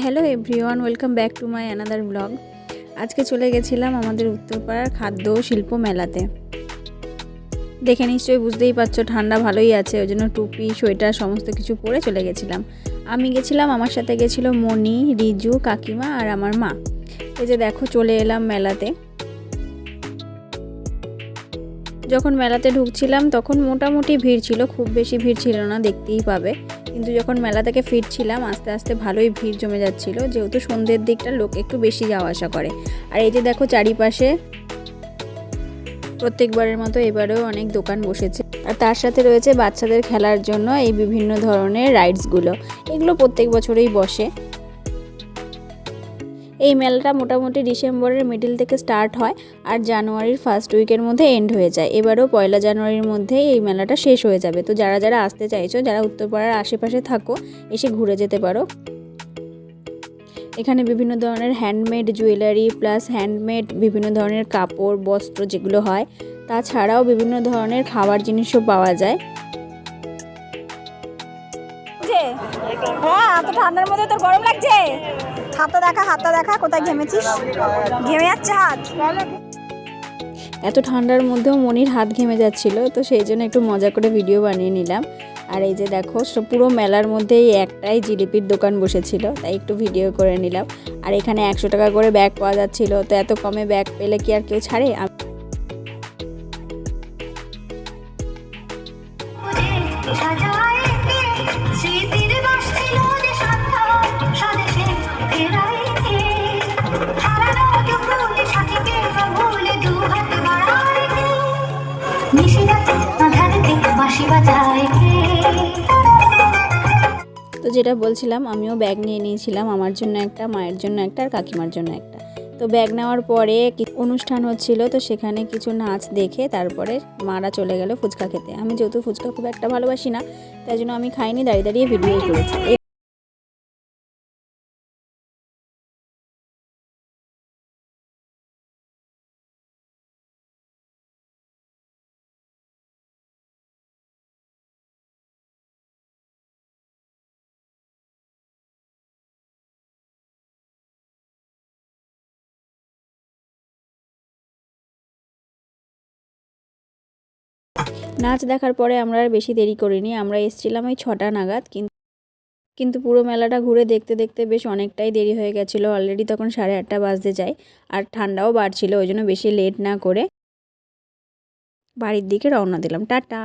Hello everyone, welcome back to my another blog. আজকে চলে গেছিলাম আমাদের উত্তরপাড়ার খাদ্য শিল্প মেলাতে। দেখে নিশ্চয়ই বুঝতেই পারছো ঠান্ডা ভালোই আছে, ওই জন্য টুপি সোয়েটার সমস্ত কিছু পরে চলে গেছিলাম। আমি গেছিলাম, আমার সাথে গেছিলো মনি, রিজু, কাকিমা আর আমার মা। এই যে দেখো চলে এলাম মেলাতে। যখন মেলাতে ঢুকছিলাম তখন মোটামুটি ভিড় ছিল, খুব বেশি ভিড় ছিল না, দেখতেই পাবে। কিন্তু যখন মেলা থেকে ফিরছিলাম আস্তে আস্তে ভালোই ভিড় জমে যাচ্ছিল, যেহেতু সন্ধ্যের দিকটা লোক একটু বেশি যাওয়া আসা করে। আর এই যে দেখো চারিপাশে প্রত্যেকবারের মতো এবারেও অনেক দোকান বসেছে, আর তার সাথে রয়েছে বাচ্চাদের খেলার জন্য এই বিভিন্ন ধরনের রাইডসগুলো। এগুলো প্রত্যেক বছরেই বসে। এই মেলাটা মোটামুটি ডিসেম্বরের মিডল থেকে স্টার্ট হয় আর জানুয়ারির ফার্স্ট উইকের মধ্যে এন্ড হয়ে যায়। এবারও 1 জানুয়ারির মধ্যেই এই মেলাটা শেষ হয়ে যাবে। তো যারা যারা আসতে চাইছো, যারা উত্তরপাড়ার আশেপাশে থাকো, এসে ঘুরে যেতে পারো। এখানে বিভিন্ন ধরনের হ্যান্ডমেড জুয়েলারি প্লাস হ্যান্ডমেড বিভিন্ন ধরনের কাপড় বস্ত্র যেগুলো হয়, তাছাড়াও বিভিন্ন ধরনের খাবার জিনিসও পাওয়া যায়। হ্যাঁ, এত ঠান্ডার মধ্যে তোর গরম লাগছে? হাতটা দেখা কোথায় ঘেমেছিস, ঘেমে যাচ্ছে হাত। এত ঠান্ডার মধ্যেও মনির হাত ঘেমে যাচ্ছিল, তো সেই জন্য একটু মজা করে ভিডিও বানিয়ে নিলাম। আর এই যে দেখো পুরো মেলার মধ্যেই একটাই জিলিপির দোকান বসেছিল, তাই একটু ভিডিও করে নিলাম। আর এখানে 100 টাকা করে ব্যাগ পাওয়া যাচ্ছিল, তো এত কমে ব্যাগ পেলে কি আর কেউ ছাড়ে। তো যেটা বলছিলাম, আমিও ব্যাগ নিয়ে নিয়েছিলাম, আমার জন্য একটা, মায়ের জন্য একটা আর কাকিমার জন্য একটা। তো ব্যাগ নেওয়ার পরে অনুষ্ঠান হচ্ছিল, তো সেখানে কিছু নাচ দেখে তারপরে মারা চলে গেল ফুচকা খেতে। আমি যেহেতু ফুচকা খুব একটা ভালোবাসি না, তাই জন্য আমি খাইনি, দাঁড়িয়ে দাঁড়িয়ে ভিডিও করেছি। নাচ দেখার পরে আমরা আর বেশি দেরি করিনি, আমরা এসেছিলাম ওই 6টা নাগাদ। কিন্তু পুরো মেলাটা ঘুরে দেখতে দেখতে বেশ অনেকটাই দেরি হয়ে গেছিলো, অলরেডি তখন 8:30 বাজতে যায়। আর ঠান্ডাও বাড়ছিল, ওই জন্য বেশি লেট না করে বাড়ির দিকে রওনা দিলাম। টাটা।